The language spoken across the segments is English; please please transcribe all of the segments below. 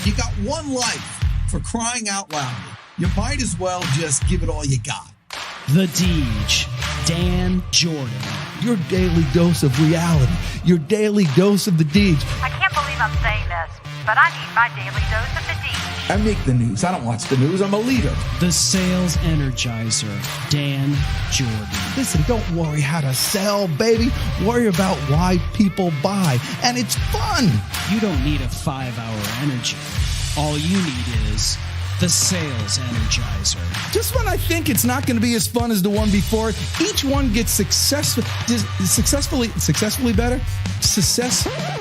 You got one life, for crying out loud. You might as well just give it all you got. The Deej, Dan Jordan. Your daily dose of reality. Your daily dose of the Deej. I can't believe I'm saying this, but I need my daily dose of the Deej. I make the news. I don't watch the news. I'm a leader. The Sales Energizer, Dan Jordan. Listen, don't worry how to sell, baby. Worry about why people buy. And it's fun. You don't need a 5-hour energy. All you need is the Sales Energizer. Just when I think it's not going to be as fun as the one before, each one gets successfully better.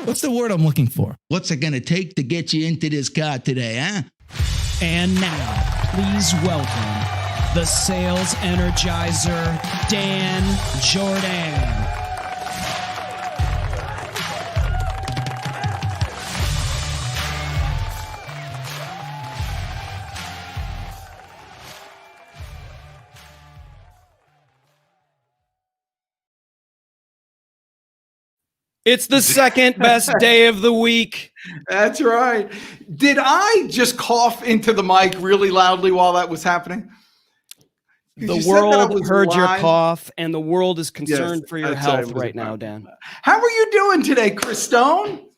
What's the word I'm looking for? What's it going to take to get you into this car today, huh? And now, please welcome the Sales Energizer, Dan Jordan. It's the second best day of the week. That's right. Did I just cough into the mic really loudly while that was happening? The world heard your cough, and the world is concerned for your health right now, Dan. How are you doing today, Chris Stone?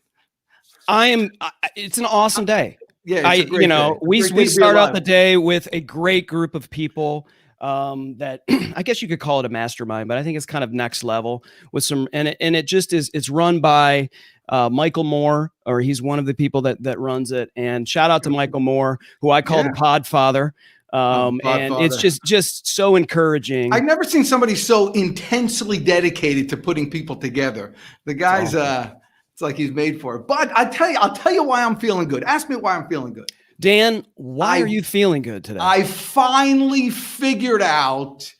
It's an awesome day. Yeah, it's a great day. We start out the day with a great group of people that I guess you could call it a mastermind, but I think it's kind of next level with some, and it just is, it's run by Michael Moore, or he's one of the people that runs it. And shout out to Michael Moore, who I call the Podfather. And it's just so encouraging. I've never seen somebody so intensely dedicated to putting people together. The guy's, it's like he's made for it. But I'll tell you why I'm feeling good. Ask me why I'm feeling good. Dan, why are you feeling good today? I finally figured out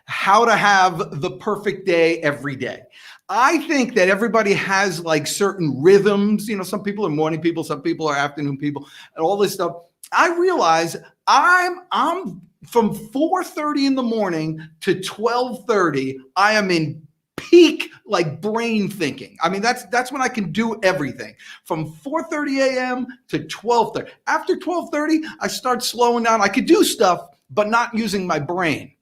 how to have the perfect day every day. I think that everybody has like certain rhythms. You know, some people are morning people, some people are afternoon people, and all this stuff. I realize I'm from 4:30 in the morning to 12:30. I am in peak like brain thinking. I mean, that's when I can do everything from 4:30 a.m. to 12:30. After 12:30, I start slowing down. I could do stuff, but not using my brain.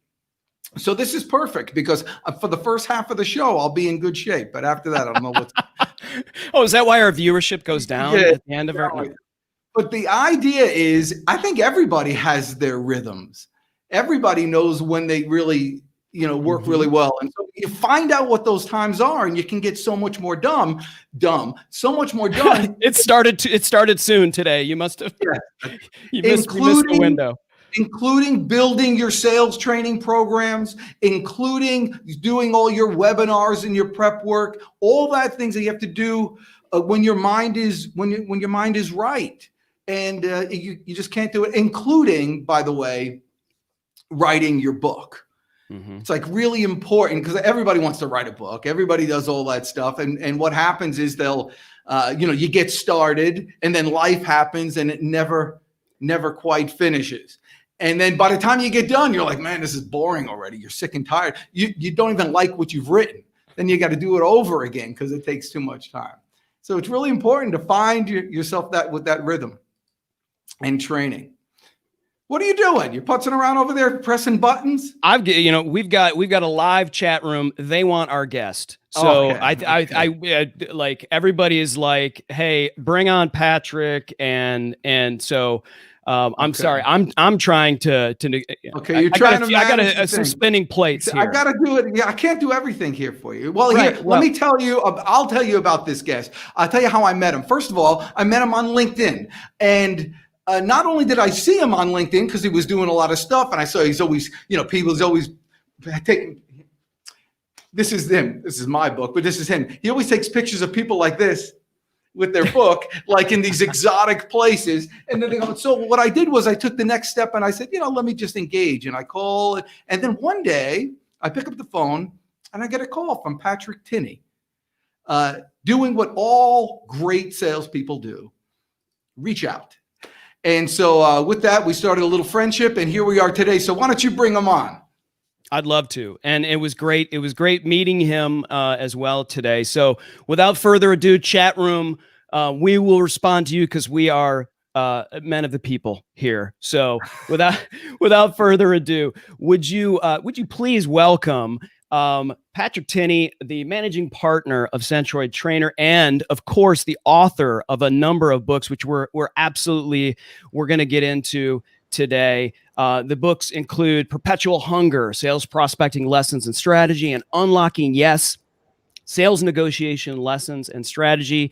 So this is perfect because for the first half of the show, I'll be in good shape. But after that, I don't know what's. Oh, is that why our viewership goes down at the end of our? But the idea is, I think everybody has their rhythms. Everybody knows when they really, work really well. And so you find out what those times are, and you can get so much more so much more done. It started soon today. You must have, you missed the window. Including building your sales training programs, including doing all your webinars and your prep work, all that things that you have to do when your mind is right. And you just can't do it, including, by the way, writing your book. Mm-hmm. It's like really important because everybody wants to write a book. Everybody does all that stuff. And what happens is they'll, you get started and then life happens and it never quite finishes. And then by the time you get done, you're like, man, this is boring already. You're sick and tired. You don't even like what you've written. Then you got to do it over again because it takes too much time. So it's really important to find yourself with that rhythm and training. What are you doing? You're putzing around over there pressing buttons? We've got a live chat room. They want our guest. So I like everybody is like, hey, bring on Patrick. And so I'm sorry. I'm trying to okay. You're trying to. I got some spinning plates here. I got to do it. Yeah, I can't do everything here for you. Well, let me tell you. I'll tell you about this guest. I'll tell you how I met him. First of all, I met him on LinkedIn, and not only did I see him on LinkedIn because he was doing a lot of stuff, and I saw he's always, people's always taking. This is him. This is my book, but this is him. He always takes pictures of people like this with their book, like in these exotic places. And then they go, so what I did was I took the next step and I said, let me just engage. And I call. And then one day I pick up the phone and I get a call from Patrick Tinney, doing what all great salespeople do, reach out. And so with that, we started a little friendship and here we are today. So why don't you bring him on? I'd love to. And it was great. It was great meeting him as well today. So without further ado, chat room, we will respond to you because we are men of the people here. So without further ado, would you please welcome Patrick Tinney, the managing partner of Centroid Trainer, and of course the author of a number of books, which we're going to get into today. The books include Perpetual Hunger, Sales Prospecting Lessons and Strategy, and Unlocking Yes, Sales Negotiation Lessons and Strategy,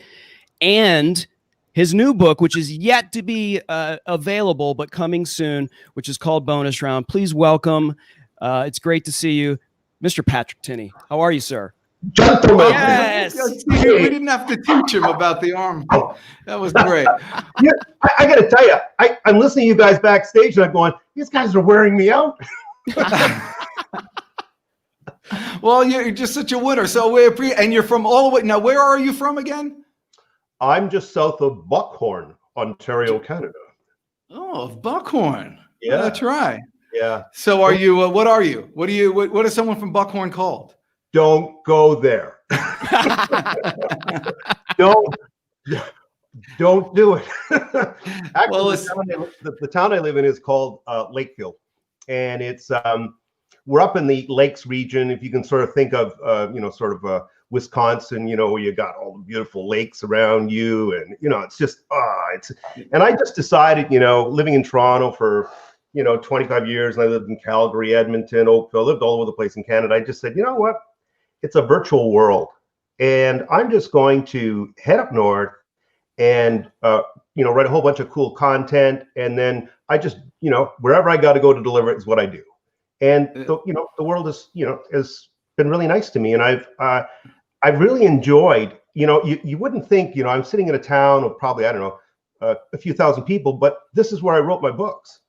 and his new book, which is yet to be available, but coming soon, which is called Bonus Round. Please welcome, it's great to see you, Mr. Patrick Tinney. How are you, sir? Gentlemen. Yes. We didn't have to teach him about the arm. That was great. Yeah, I got to tell you, I'm listening to you guys backstage, and I'm going, these guys are wearing me out. Well, you're just such a winner. So and you're from all the way. Now, where are you from again? I'm just south of Buckhorn, Ontario, Canada. Oh, Buckhorn. Yeah, that's right. Yeah. So are you? What are you? What is someone from Buckhorn called? Don't go there. Don't do it. Actually, Well, the town I live in is called Lakefield, and it's we're up in the lakes region. If you can sort of think of Wisconsin, where you got all the beautiful lakes around you, and it's just and I just decided, living in Toronto for 25 years, and I lived in Calgary, Edmonton, Oakville, lived all over the place in Canada. I just said, you know what? It's a virtual world, and I'm just going to head up north and write a whole bunch of cool content, and then I just wherever I got to go to deliver it is what I do. And the world is has been really nice to me, and I've really enjoyed. You wouldn't think I'm sitting in a town of probably a few thousand people, but this is where I wrote my books.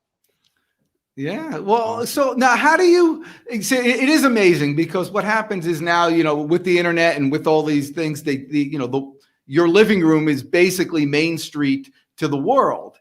Yeah. Well, so now how do you say it is amazing, because what happens is now, with the internet and with all these things, your living room is basically Main Street to the world.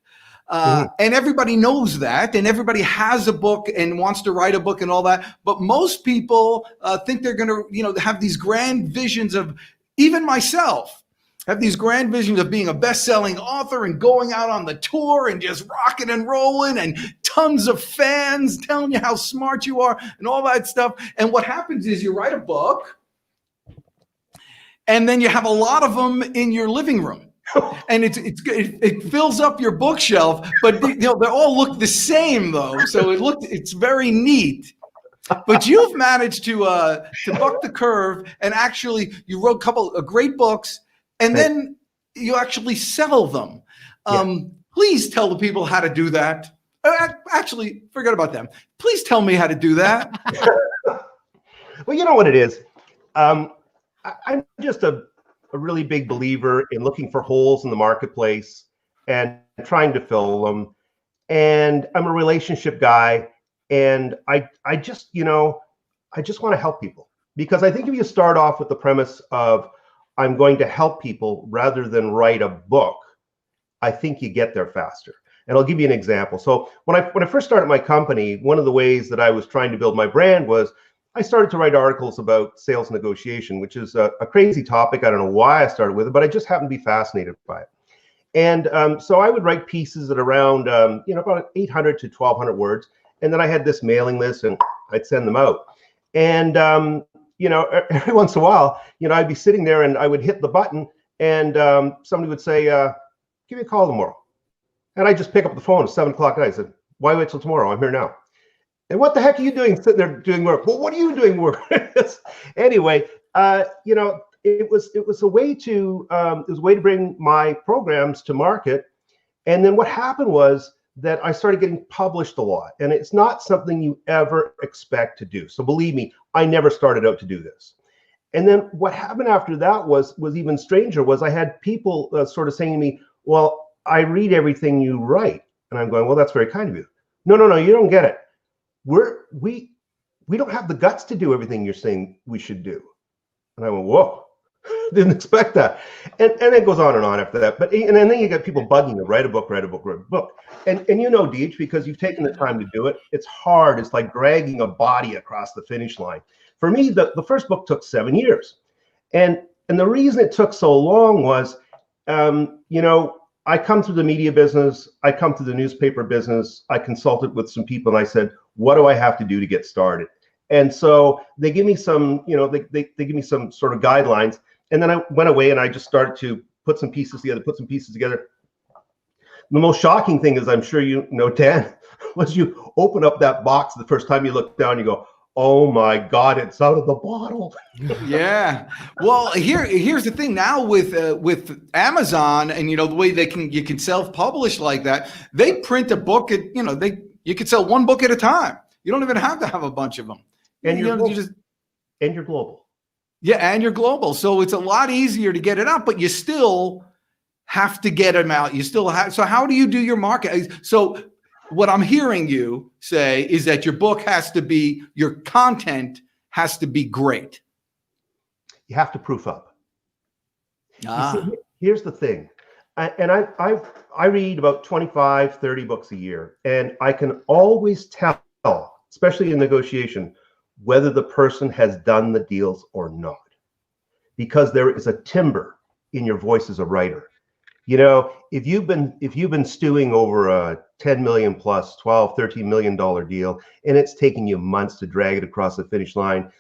And everybody knows that, and everybody has a book and wants to write a book and all that. But most people think they're going to, have these grand visions of, even myself, have these grand visions of being a best-selling author and going out on the tour and just rocking and rolling, and tons of fans telling you how smart you are and all that stuff. And what happens is you write a book, and then you have a lot of them in your living room, and it fills up your bookshelf. But they all look the same though, so it's very neat. But you've managed to buck the curve, and actually you wrote a couple of great books. And then you actually sell them. Please tell the people how to do that. Actually, forget about them. Please tell me how to do that. Well, you know what it is. I'm just a really big believer in looking for holes in the marketplace and trying to fill them. And I'm a relationship guy, and I just want to help people, because I think if you start off with the premise of I'm going to help people rather than write a book, I think you get there faster. And I'll give you an example. So when I first started my company, one of the ways that I was trying to build my brand was I started to write articles about sales negotiation, which is a crazy topic. I don't know why I started with it, but I just happened to be fascinated by it. And so I would write pieces at around about 800 to 1,200 words, and then I had this mailing list, and I'd send them out. And every once in a while, I'd be sitting there and I would hit the button, and somebody would say, give me a call tomorrow. And I just pick up the phone at 7 o'clock at night. I said, why wait till tomorrow? I'm here now. And what the heck are you doing sitting there doing work? Well, what are you doing work? Anyway, it was a way to bring my programs to market. And then what happened was that I started getting published a lot, and it's not something you ever expect to do. So believe me, I never started out to do this. And then what happened after that was even stranger. Was I had people sort of saying to me, well, I read everything you write. And I'm going, well, that's very kind of you. No, you don't get it. We don't have the guts to do everything you're saying we should do. And I went, whoa, didn't expect that. And it goes on and on after that. And then you get people bugging you, write a book. And Deej, because you've taken the time to do it, it's hard. It's like dragging a body across the finish line. For me, the first book took 7 years. And the reason it took so long was, I come through the media business. I come through the newspaper business. I consulted with some people and I said, what do I have to do to get started? And so they give me some, they give me some sort of guidelines. And then I went away and I just started to put some pieces together. The most shocking thing is, I'm sure you know, Dan, was you open up that box the first time you look down, you go, oh my God, it's out of the bottle. Yeah. Well, here's the thing now with Amazon and, the way you can self-publish like that, they print a book at, you could sell one book at a time. You don't even have to have a bunch of them. And you're global. Yeah. And you're global. So it's a lot easier to get it out, but you still have to get them out. You still have. So how do you do your market? So what I'm hearing you say is that your book your content has to be great. You have to proof up. See, here's the thing. I read about 25, 30 books a year, and I can always tell, especially in negotiation, whether the person has done the deals or not, because there is a timbre in your voice as a writer. If you've been stewing over a 10 million plus $12, $13 million deal, and it's taking you months to drag it across the finish line,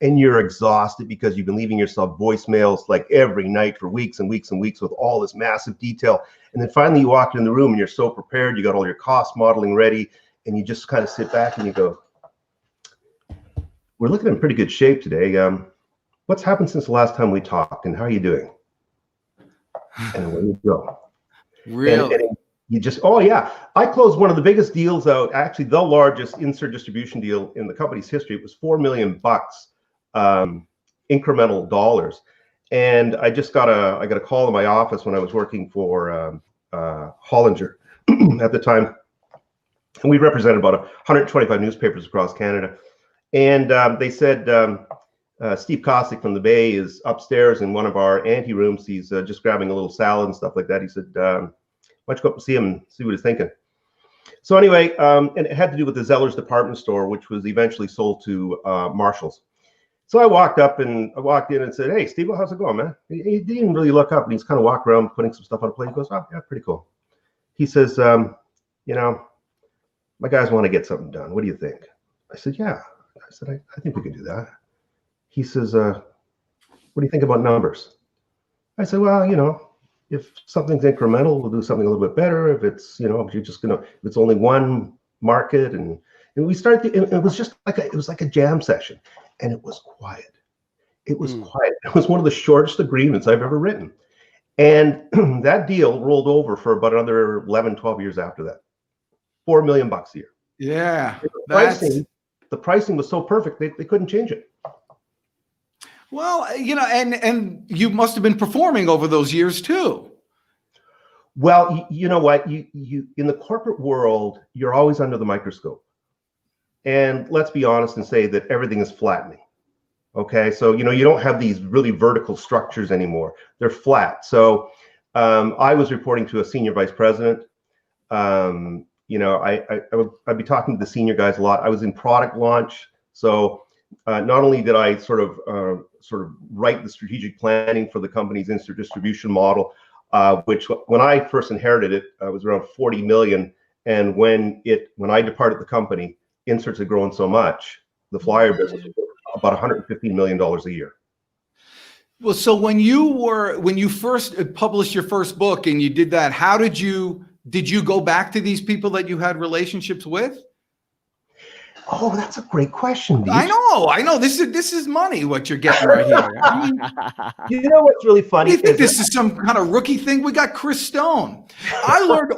and you're exhausted because you've been leaving yourself voicemails like every night for weeks and weeks and weeks with all this massive detail, and then finally you walk in the room and you're so prepared, you got all your cost modeling ready, and you just kind of sit back and you go, we're looking in pretty good shape today. What's happened since the last time we talked, and how are you doing? And away you go. Really? And you just, oh yeah. I closed one of the biggest deals out, actually the largest insert distribution deal in the company's history. It was $4 million incremental dollars. And I just got a call in my office when I was working for Hollinger at the time. And we represented about 125 newspapers across Canada. And they said, Steve Kostick from the Bay is upstairs in one of our ante rooms. He's just grabbing a little salad and stuff like that. He said, why don't you go up and see him and see what he's thinking? So anyway, and it had to do with the Zeller's department store, which was eventually sold to Marshall's. So I walked in and said, hey, Steve, how's it going, man? He didn't really look up, and he's kind of walking around putting some stuff on a plate. He goes, oh, yeah, pretty cool. He says, my guys want to get something done. What do you think? I said, yeah. I said, I think we could do that. He says, what do you think about numbers? I said, well, if something's incremental, we'll do something a little bit better. If it's, if it's only one market, and we started, it was just like a jam session, and it was quiet. It was quiet. It was one of the shortest agreements I've ever written. And that deal rolled over for about another 11, 12 years after that. $4 million a year. Yeah. The pricing was so perfect, they couldn't change it. Well, and you must have been performing over those years too. Well, you know what? You in the corporate world, you're always under the microscope. And let's be honest and say that everything is flattening. Okay, so you don't have these really vertical structures anymore. They're flat. So I was reporting to a senior vice president. I'd be talking to the senior guys a lot. I was in product launch, so not only did I sort of write the strategic planning for the company's insert distribution model, which when I first inherited it was around 40 million, and when I departed the company, inserts had grown so much, the flyer business was about $115 million a year. Well, so when you first published your first book and you did that, how did you go back to these people that you had relationships with? Oh, that's a great question. I know. This is money, what you're getting right here. I mean, you know what's really funny? You think this is some kind of rookie thing? We got Chris Stone. I learned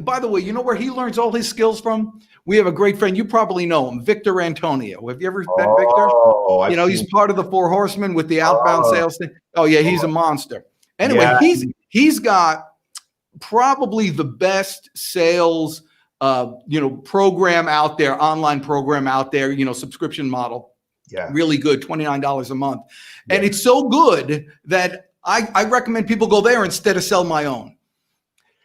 by the way, where he learns all his skills from? We have a great friend. You probably know him, Victor Antonio. Have you ever met Victor? Oh, he's part of the Four Horsemen with the outbound sales thing. Oh yeah, he's a monster. Anyway, yeah. he's got probably the best sales program out there, online program out there, subscription model. Yeah. Really good, $29 a month. Yeah. And it's so good that I recommend people go there instead of sell my own.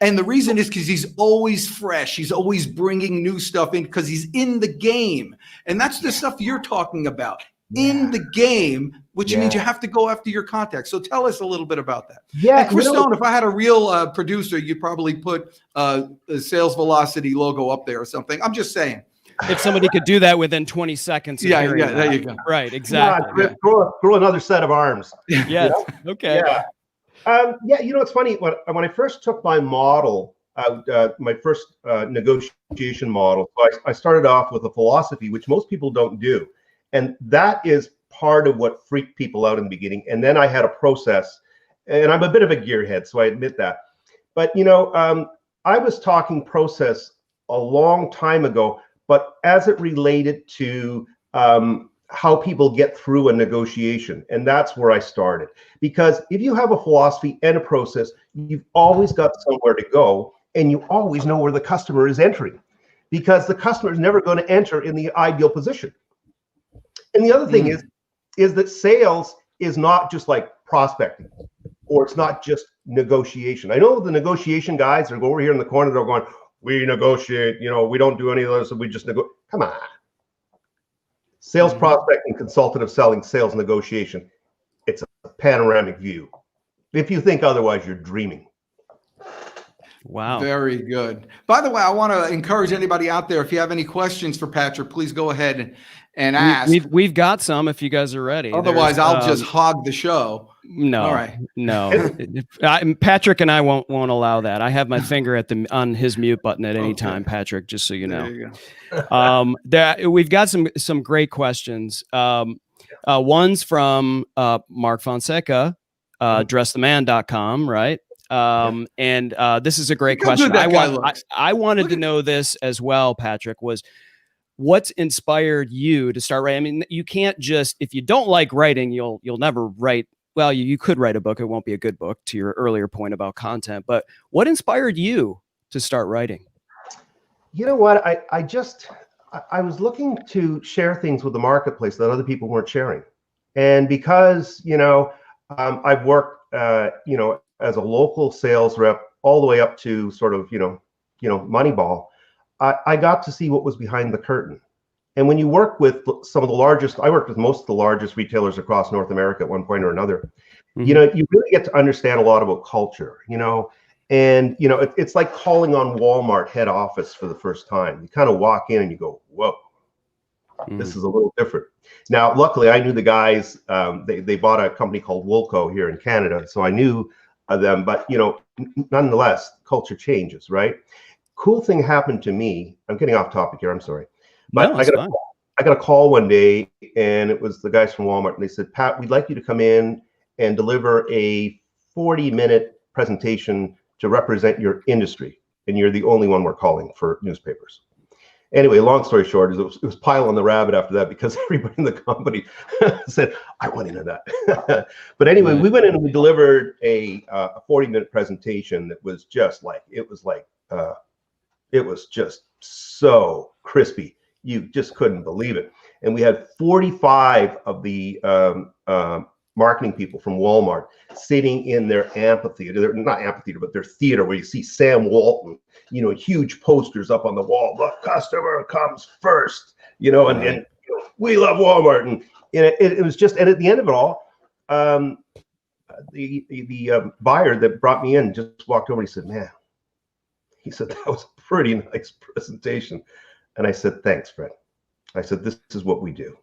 And the reason is because he's always fresh. He's always bringing new stuff in because he's in the game. And that's the stuff you're talking about. Yeah. In the game which means you have to go after your contacts. So tell us a little bit about that. Yeah, and Chris Stone, if I had a real producer, you'd probably put the Sales Velocity logo up there or something. I'm just saying. If somebody could do that within 20 seconds. Of hearing that. There you go. Right, exactly. Yeah, grow another set of arms. Yes. Okay. Yeah. It's funny. When I first took my model, my first negotiation model, so I started off with a philosophy, which most people don't do. And that is part of what freaked people out in the beginning. And then I had a process, and I'm a bit of a gearhead, so I admit that. But, I was talking process a long time ago, but as it related to how people get through a negotiation. And that's where I started. Because if you have a philosophy and a process, you've always got somewhere to go, and you always know where the customer is entering, because the customer is never going to enter in the ideal position. And the other thing is that sales is not just like prospecting, or it's not just negotiation. I know the negotiation guys are over here in the corner, they're going, we negotiate, we don't do any of this, we just negotiate. Come on. Sales prospecting, consultative selling, sales negotiation. It's a panoramic view. If you think otherwise, you're dreaming. Wow. Very good. By the way, I want to encourage anybody out there, if you have any questions for Patrick, please go ahead and ask. We've got some if you guys are ready. Otherwise, I'll just hog the show. No. All right. No. Patrick and I won't allow that. I have my finger on his mute button at any time, Patrick, just so you know. There you go. We've got some great questions. One's from Mark Fonseca, dresstheman.com, right? And this is a great question. I wanted to know this as well, Patrick, was what's inspired you to start writing? I mean, you can't just, if you don't like writing, you'll never write. Well, you could write a book. It won't be a good book, to your earlier point about content, but what inspired you to start writing? You know what? I was looking to share things with the marketplace that other people weren't sharing. And because, I've worked, as a local sales rep all the way up to sort of, Moneyball, I got to see what was behind the curtain. And when you work with some of the largest, I worked with most of the largest retailers across North America at one point or another, you really get to understand a lot about culture, and, it's like calling on Walmart head office for the first time. You kind of walk in and you go, whoa, this is a little different. Now, luckily, I knew the guys. They bought a company called Woolco here in Canada, so I knew them. But, nonetheless, culture changes, right? Cool thing happened to me. I'm getting off topic here. I'm sorry. But I got a call one day, and it was the guys from Walmart, and they said, Pat, we'd like you to come in and deliver a 40-minute presentation to represent your industry, and you're the only one we're calling for newspapers. Anyway, long story short, it was pile on the rabbit after that, because everybody in the company said, I want into that. But anyway, we went in and we delivered a 40-minute presentation that was just like, it was just so crispy. You just couldn't believe it. And we had 45 of the marketing people from Walmart sitting in their amphitheater. They're not amphitheater, but their theater, where you see Sam Walton, huge posters up on the wall. The customer comes first, and we love Walmart. And it was just, and at the end of it all, the buyer that brought me in just walked over and he said, man, he said, that was a pretty nice presentation. And I said, thanks, Fred. I said, this is what we do.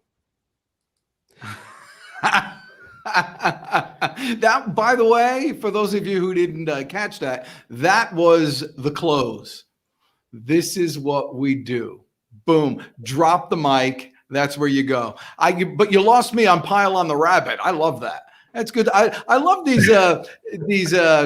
That, by the way, for those of you who didn't catch that, that was the close. This is what we do. Boom. Drop the mic. That's where you go. But you lost me on pile on the rabbit. I love that. That's good. I love these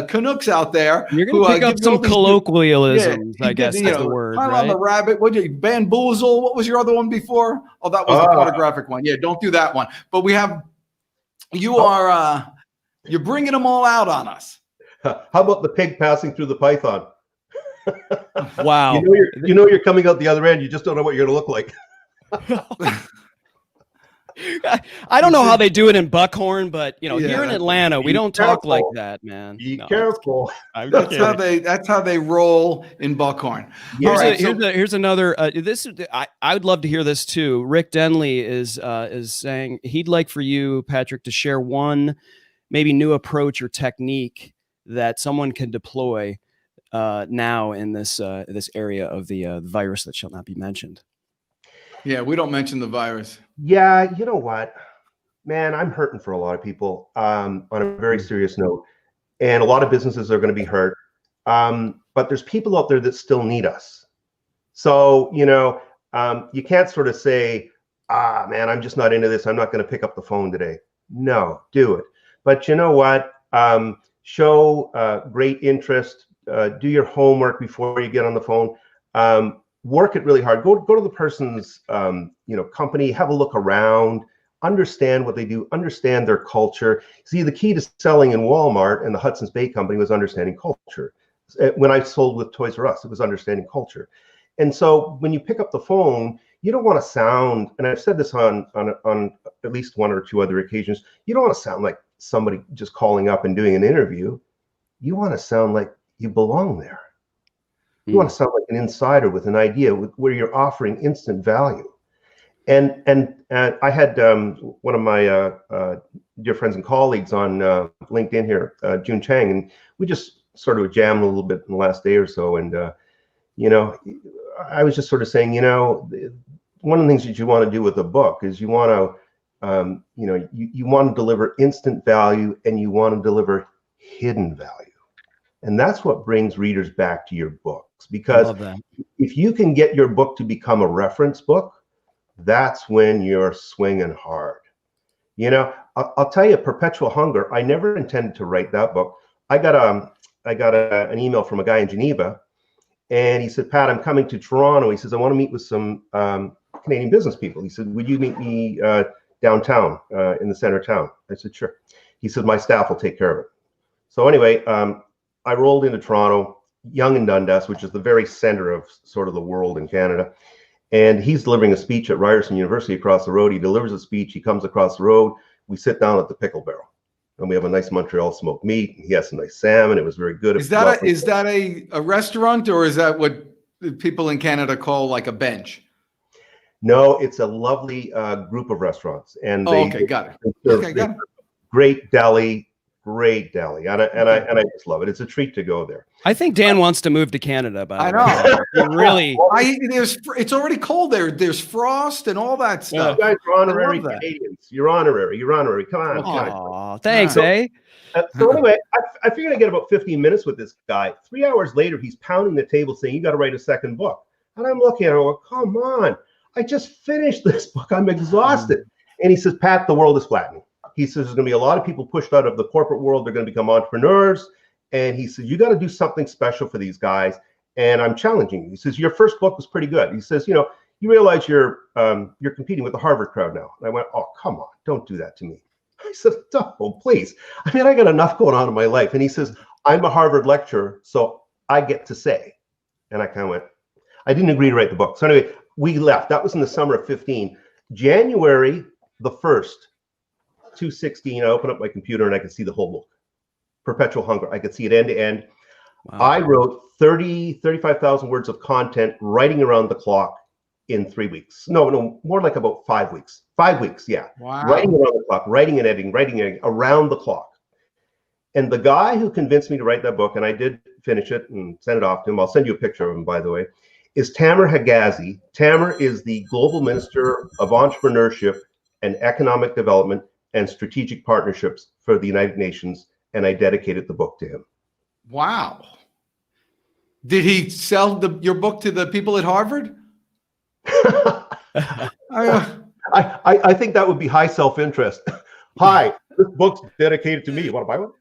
Canucks out there. You're going to pick up some colloquialisms, I guess is the word. Pile right? on the rabbit. What did you, bamboozle? What was your other one before? Oh, that was the photographic one. Yeah, don't do that one. But we have, you're bringing them all out on us. How about the pig passing through the python? Wow. You're coming out the other end. You just don't know what you're going to look like. I don't know how they do it in Buckhorn, but you know, here in Yeah. Atlanta, we Be don't talk like careful. that, man. Be No, careful. I'm That's kidding. how they roll in Buckhorn. Yeah. All right, so- Here's another. This is I would love to hear this too. Rick Denley is saying he'd like for you, Patrick, to share one maybe new approach or technique that someone can deploy now in this area of the virus that shall not be mentioned. Yeah, we don't mention the virus. Yeah, you know what, man, I'm hurting for a lot of people on a very serious note, and a lot of businesses are going to be hurt. But there's people out there that still need us. So, you know, you can't sort of say, man, I'm just not into this. I'm not going to pick up the phone today. No, do it. But you know what? Show great interest. Do your homework before you get on the phone. Work it really hard. Go to the person's company. Have a look around. Understand what they do. Understand their culture. See, the key to selling in Walmart and the Hudson's Bay Company was understanding culture. When I sold with Toys R Us, it was understanding culture. And so when you pick up the phone, you don't want to sound, and I've said this on at least one or two other occasions, you don't want to sound like somebody just calling up and doing an interview. You want to sound like you belong there. You want to sound like an insider with an idea where you're offering instant value. And I had one of my dear friends and colleagues on LinkedIn here, June Chang, and we just sort of jammed a little bit in the last day or so. And, I was just sort of saying, one of the things that you want to do with a book is you want to, you want to deliver instant value, and you want to deliver hidden value. And that's what brings readers back to your books, because if you can get your book to become a reference book, that's when you're swinging hard. I'll tell you, Perpetual Hunger, I never intended to write that book. I got an email from a guy in Geneva, and he said, Pat, I'm coming to Toronto. He says, I want to meet with some Canadian business people. He said, would you meet me downtown in the center of town? I said, sure. He said, my staff will take care of it. So anyway, I rolled into Toronto, Yonge and Dundas, which is the very center of sort of the world in Canada. And he's delivering a speech at Ryerson University across the road. He delivers a speech. He comes across the road. We sit down at the Pickle Barrel, and we have a nice Montreal smoked meat. He has some nice salmon. It was very good. Is that a restaurant, or is that what people in Canada call like a bench? No, it's a lovely group of restaurants, and okay, got it. Okay, got it. Great deli. Great deli, and I just love it. It's a treat to go there. I think Dan wants to move to Canada, but I know. Really, it's already cold there. There's frost and all that stuff. You guys are honorary Canadians. You're honorary. Come on. Oh, thanks, eh? So anyway, I figured I'd get about 15 minutes with this guy. 3 hours later, he's pounding the table saying, you got to write a second book. And I'm looking at him, going, come on. I just finished this book. I'm exhausted. And he says, Pat, the world is flattening. He says there's going to be a lot of people pushed out of the corporate world. They're going to become entrepreneurs. And he says, you got to do something special for these guys. And I'm challenging you. He says, your first book was pretty good. He says, you realize you're competing with the Harvard crowd now. And I went, oh, come on, don't do that to me. I said, oh, please. I mean, I got enough going on in my life. And he says, I'm a Harvard lecturer, so I get to say. And I kind of went, I didn't agree to write the book. So anyway, we left. That was in the summer of 15. January the 1st, 2016, I opened up my computer and I could see the whole book. Perpetual Hunger. I could see it end to end. Wow. I wrote 35,000 words of content, writing around the clock in 3 weeks. No, more like about 5 weeks. 5 weeks, yeah. Wow. Writing around the clock, writing and editing around the clock. And the guy who convinced me to write that book, and I did finish it and send it off to him, I'll send you a picture of him, by the way, is Tamer Hagazi. Tamer is the Global Minister of Entrepreneurship and Economic Development and Strategic Partnerships for the United Nations, and I dedicated the book to him. Wow. Did he sell your book to the people at Harvard? I think that would be high self-interest. Hi, this book's dedicated to me. You want to buy one?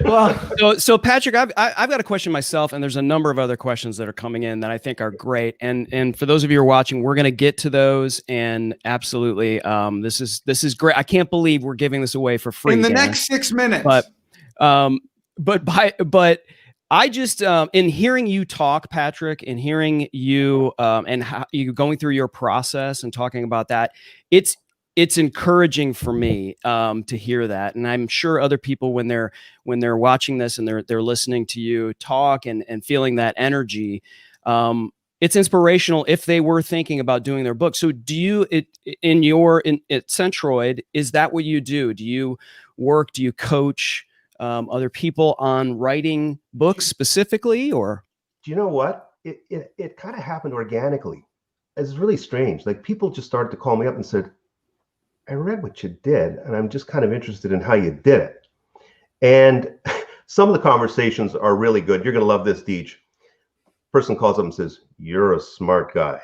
Well, so Patrick, I've got a question myself, and there's a number of other questions that are coming in that I think are great. And for those of you who are watching, we're going to get to those. And absolutely, this is great. I can't believe we're giving this away for free in the next 6 minutes. But I just in hearing you talk, Patrick, and hearing you and how you going through your process and talking about that, it's encouraging for me to hear that, and I'm sure other people when they're watching this and they're listening to you talk and feeling that energy, it's inspirational if they were thinking about doing their book. So do you at Centroid, is that what you do? Do you coach other people on writing books specifically, or? Do you know what? It kind of happened organically. It's really strange. Like, people just started to call me up and said, I read what you did, and I'm just kind of interested in how you did it. And some of the conversations are really good. You're going to love this, Deej. Person calls up and says, you're a smart guy.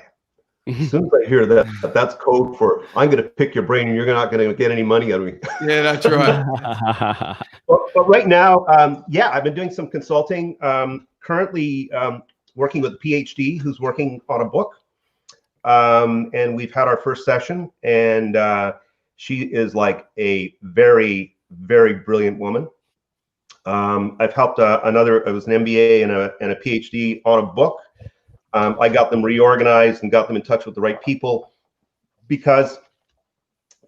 As soon as I hear that, that's code for, I'm going to pick your brain and you're not going to get any money out of me. Yeah, that's right. But right now, I've been doing some consulting. Currently working with a PhD who's working on a book. And we've had our first session, and she is like a very, very brilliant woman. I've helped it was an MBA and a PhD on a book. I got them reorganized and got them in touch with the right people, because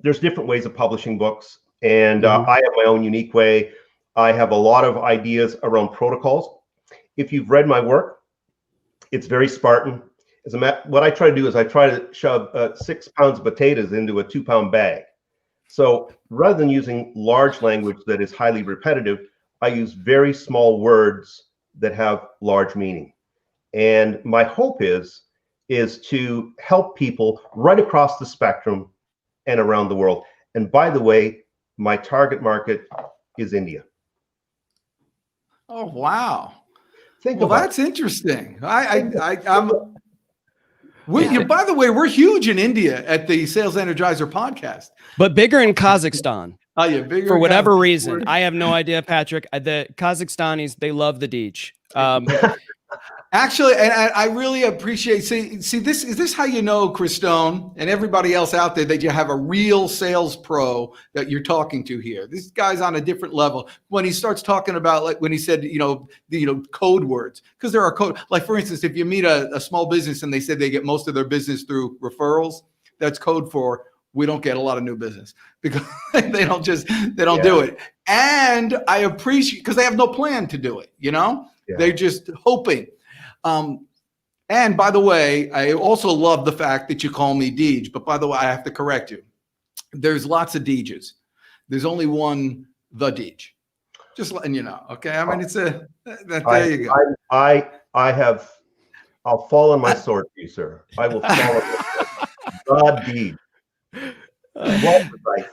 there's different ways of publishing books, and I have my own unique way. I have a lot of ideas around protocols. If you've read my work, it's very Spartan. What I try to do is I try to shove 6 pounds of potatoes into a 2-pound bag. So rather than using large language that is highly repetitive, I use very small words that have large meaning. And my hope is to help people right across the spectrum and around the world. And by the way, my target market is India. Oh, wow. Well, that's interesting. By the way, we're huge in India at the Sales Energizer podcast. But bigger in Kazakhstan. Oh, yeah, bigger for whatever reason. I have no idea, Patrick. The Kazakhstanis, they love the Deej. Actually, and I really appreciate, see, this is this how you know, Chris Stone and everybody else out there, that you have a real sales pro that you're talking to here. This guy's on a different level. When he starts talking about, like when he said, code words, because there are code, like for instance, if you meet a small business and they said they get most of their business through referrals, that's code for, we don't get a lot of new business, because they don't do it. And I appreciate, because they have no plan to do it, They're just hoping. And by the way, I also love the fact that you call me Deej, but by the way, I have to correct you. There's lots of Deejes. There's only one, the Deej. Just letting you know. Okay. I mean, there you go. I'll fall on my sword for you, sir. I will fall on my sword. The Deej.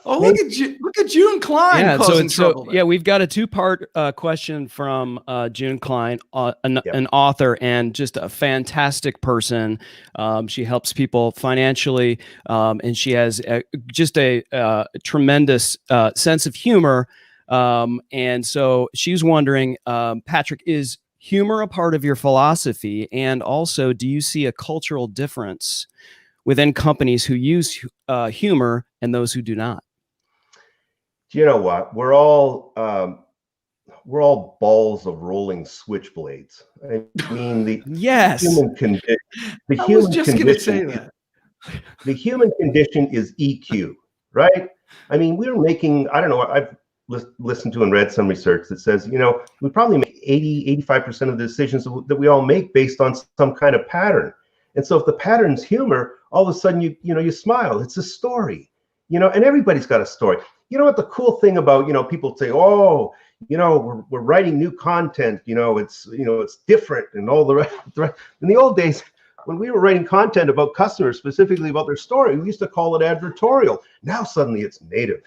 Look at June Klein. Yeah, we've got a 2-part question from June Klein, an author and just a fantastic person. She helps people financially, and she has just a tremendous sense of humor. And so she's wondering, Patrick, is humor a part of your philosophy? And also, do you see a cultural difference within companies who use humor and those who do not? Do you know what? We're all balls of rolling switchblades. I mean, the human condition. The human condition is EQ, right? I mean, we're making. I don't know. I've listened to and read some research that says, we probably make 85% of the decisions that we all make based on some kind of pattern. And so if the pattern's humor, all of a sudden you smile. It's a story, and everybody's got a story. You know what the cool thing about, people say, oh, we're writing new content, it's different and all the rest. In the old days, when we were writing content about customers, specifically about their story, we used to call it advertorial. Now suddenly it's native.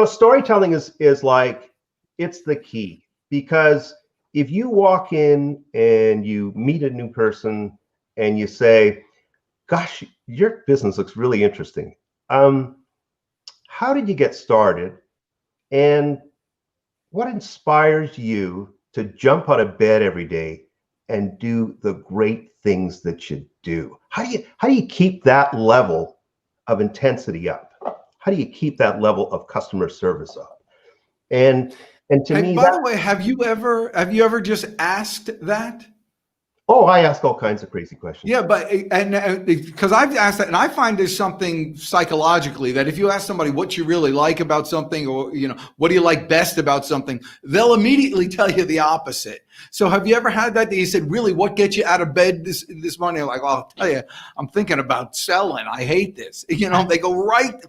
Storytelling is like, it's the key, because if you walk in and you meet a new person and you say, gosh, your business looks really interesting. How did you get started? And what inspires you to jump out of bed every day and do the great things that you do? How do you keep that level of intensity up? How do you keep that level of customer service up? And to me, by the way, have you ever just asked that? Oh, I ask all kinds of crazy questions. Yeah, but because I've asked that, and I find there's something psychologically that if you ask somebody what you really like about something, or what do you like best about something, they'll immediately tell you the opposite. So have you ever had that you said, really, what gets you out of bed this morning? Like, well, I'll tell you, I'm thinking about selling. I hate this. They go right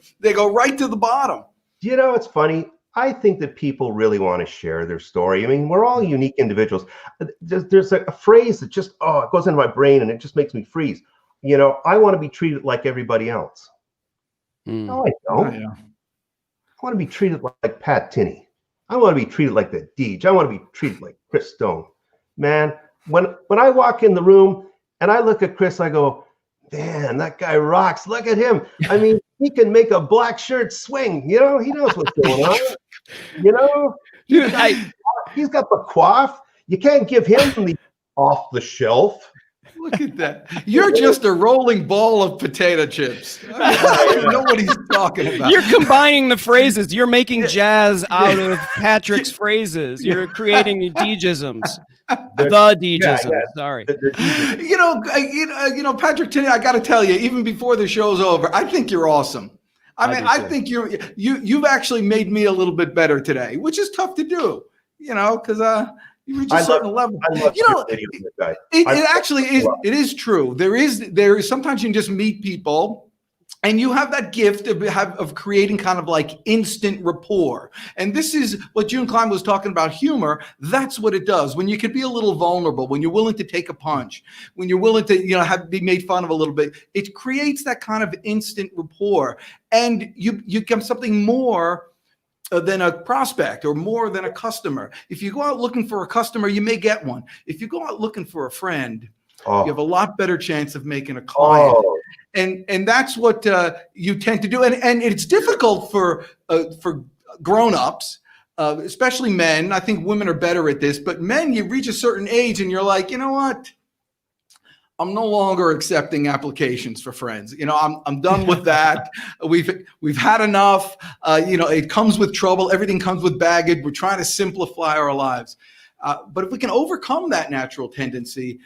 to the bottom. It's funny. I think that people really want to share their story. I mean, we're all unique individuals. There's a phrase that just, it goes into my brain and it just makes me freeze. I want to be treated like everybody else. No, I don't. Oh, yeah. I want to be treated like Pat Tinney. I want to be treated like the Deej. I want to be treated like Chris Stone. Man, when I walk in the room and I look at Chris, I go, man, that guy rocks. Look at him. I mean, he can make a black shirt swing. He knows what's going on. Dude, he's got the quaff. You can't give him the off the shelf. Look at that. You're just a rolling ball of potato chips. I don't know what he's talking about. You're combining the phrases. You're making jazz out of Patrick's phrases. You're creating Deejisms. The Deejisms. Yeah. Sorry. Patrick Tinney, I got to tell you, even before the show's over, I think you're awesome. I think you've actually made me a little bit better today, which is tough to do, because you reach a certain level. It actually is. It is true. There is sometimes you can just meet people, and you have that gift of creating kind of like instant rapport. And this is what June Klein was talking about, humor. That's what it does. When you can be a little vulnerable, when you're willing to take a punch, when you're willing to be made fun of a little bit, it creates that kind of instant rapport, and you become something more than a prospect or more than a customer. If you go out looking for a customer, you may get one. If you go out looking for a friend, you have a lot better chance of making a client. And that's what you tend to do. And it's difficult for grown-ups, especially men. I think women are better at this, but men, you reach a certain age and you're like, you know what? I'm no longer accepting applications for friends. I'm done with that. We've had enough. It comes with trouble. Everything comes with baggage. We're trying to simplify our lives. But if we can overcome that natural tendency,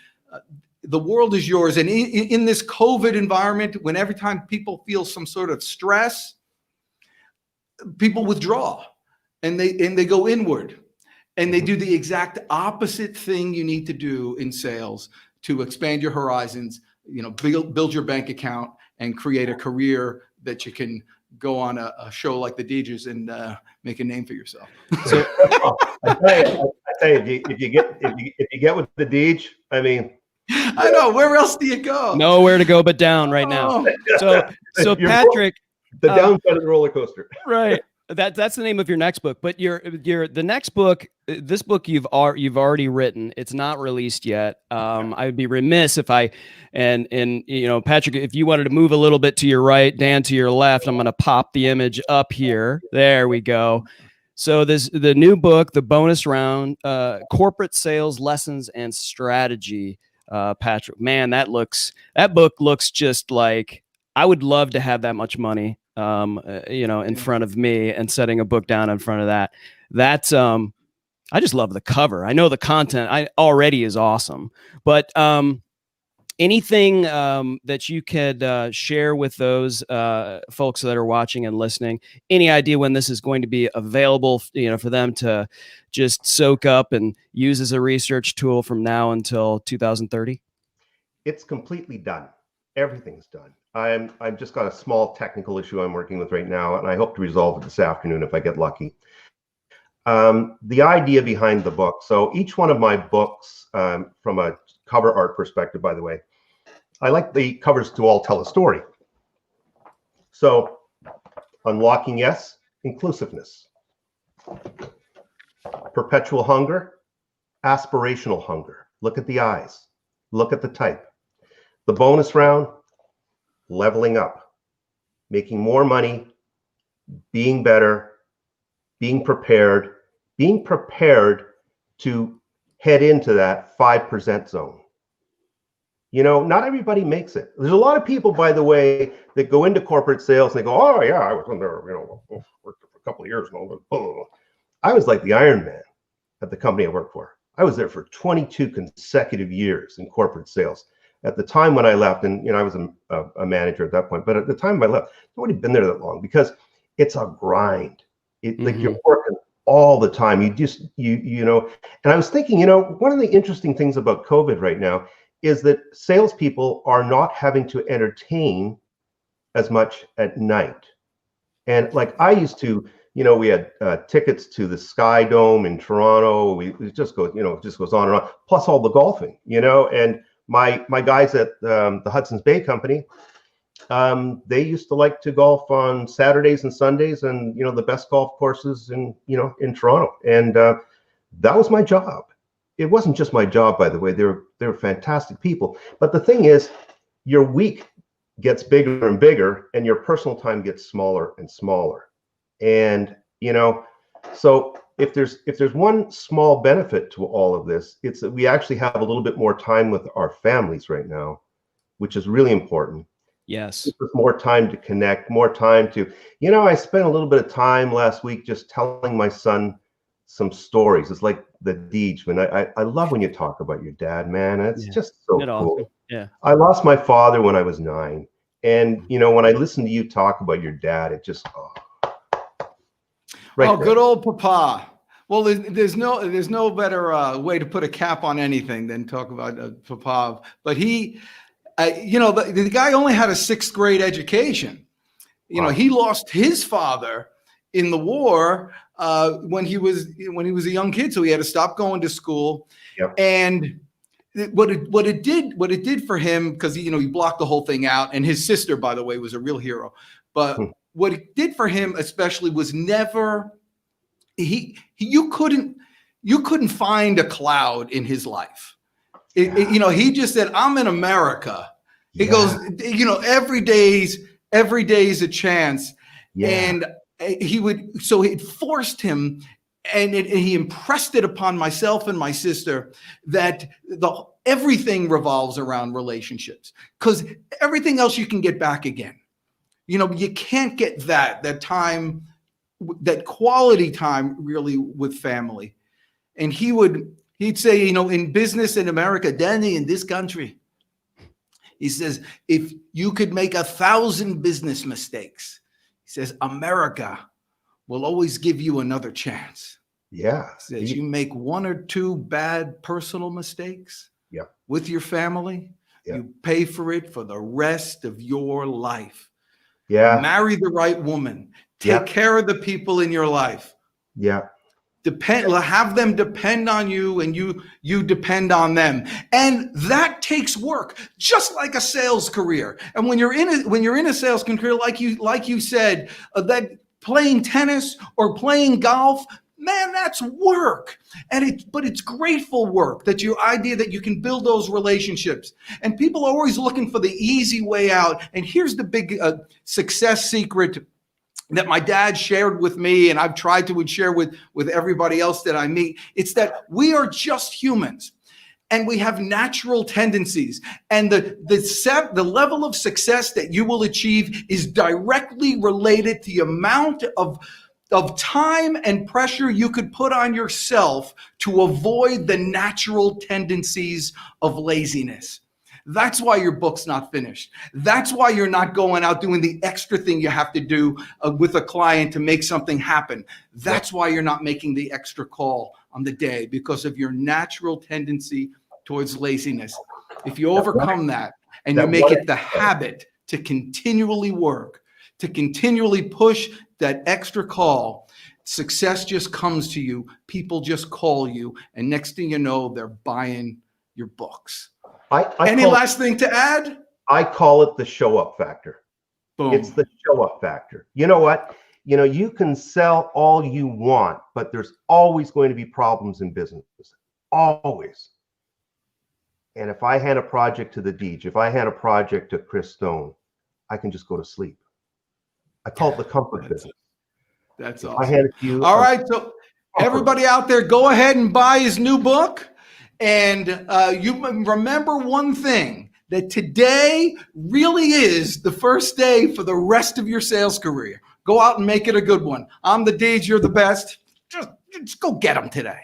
the world is yours. And in this COVID environment, when every time people feel some sort of stress, people withdraw and they go inward, and they do the exact opposite thing you need to do in sales to expand your horizons, build your bank account and create a career that you can go on a show like the Deejers and make a name for yourself. So I tell you, if you get with the Deej, I mean, I know, where else do you go? Nowhere to go but down right now. So Patrick, the downside of the roller coaster. Right. That's the name of your next book. But the next book, this book you've already written. It's not released yet. I would be remiss if Patrick, if you wanted to move a little bit to your right, Dan to your left, I'm going to pop the image up here. There we go. So the new book, the bonus round, corporate sales lessons and strategy. Patrick, man, that book looks just like I would love to have that much money. In front of me and setting a book down in front of that. That's I just love the cover. I know the content already is awesome, but anything that you could share with those folks that are watching and listening, any idea when this is going to be available, for them to just soak up and use as a research tool from now until 2030? It's completely done. Everything's done. I've just got a small technical issue I'm working with right now, and I hope to resolve it this afternoon if I get lucky. The idea behind the book. So each one of my books, from a cover art perspective, by the way, I like the covers to all tell a story. So Unlocking Yes, Inclusiveness. Perpetual Hunger, Aspirational Hunger. Look at the eyes. Look at the type. The bonus round, Leveling Up, making more money, being better, being prepared to head into that 5% zone. Not everybody makes it. There's a lot of people, by the way, that go into corporate sales and they go, oh yeah, I was in there, worked for a couple of years and all that. I was like the Iron Man at the company I worked for. I was there for 22 consecutive years in corporate sales. At the time when I left, and I was a manager at that point, but at the time I left, nobody had been there that long, because it's a grind. Like you're working all the time. And I was thinking, one of the interesting things about COVID right now is that salespeople are not having to entertain as much at night. And like I used to, we had tickets to the Sky Dome in Toronto. It just goes, it just goes on and on. Plus all the golfing, and my guys at the Hudson's Bay Company, they used to like to golf on Saturdays and Sundays, and the best golf courses in Toronto. And that was my job. It wasn't just my job, by the way. They were fantastic people. But the thing is, your week gets bigger and bigger, and your personal time gets smaller and smaller. And so if there's one small benefit to all of this, it's that we actually have a little bit more time with our families right now, which is really important. Yes. More time to connect, more time to, I spent a little bit of time last week just telling my son some stories. It's like the Deej, man. I love when you talk about your dad, man. It's just so cool. Awesome. Yeah. I lost my father when I was 9. And, when I listen to you talk about your dad, it just, there. Good old Papa. Well, there's no better way to put a cap on anything than talk about Papa. But he, the guy only had a 6th grade education. He lost his father in the war when he was a young kid, so he had to stop going to school. Yep. And what it did for him, because he blocked the whole thing out, and his sister, by the way, was a real hero. But what it did for him especially was never you couldn't find a cloud in his life. He just said, I'm in America. He goes, every day's a chance. Yeah. And it forced him, and he impressed it upon myself and my sister that everything revolves around relationships, because everything else you can get back again. You can't get that time, that quality time really with family. And he'd say, in business in America, Danny, in this country, he says, if you could make 1,000 business mistakes, he says, America will always give you another chance. Yeah. He says, you make 1 or 2 bad personal mistakes with your family, you pay for it for the rest of your life. Yeah. Marry the right woman. Take care of the people in your life. Yeah. Have them depend on you, and you depend on them. And that takes work, just like a sales career. And when you're in a sales career, like you said, that playing tennis or playing golf, man, that's work. But it's grateful work, that your idea that you can build those relationships. And people are always looking for the easy way out. And here's the big success secret that my dad shared with me, and I've tried to share with everybody else that I meet. It's that we are just humans, and we have natural tendencies. And the level of success that you will achieve is directly related to the amount of time and pressure you could put on yourself to avoid the natural tendencies of laziness. That's why your book's not finished. That's why you're not going out doing the extra thing you have to do with a client to make something happen. That's why you're not making the extra call on the day, because of your natural tendency towards laziness. If you overcome that and you make it the habit to continually work, to continually push that extra call, success just comes to you. People just call you, and next thing you know, they're buying your books. Any last thing to add? I call it the show up factor. Boom. It's the show up factor. You know what? You can sell all you want, but there's always going to be problems in business. Always. And if I hand a project to the Deej, if I hand a project to Chris Stone, I can just go to sleep. I call it the comfort business. That's awesome. awesome. I hand it to you. All right. So everybody out there, go ahead and buy his new book. And you remember one thing, that today really is the first day for the rest of your sales career. Go out and make it a good one. I'm the Deej, you're the best. Just go get them today.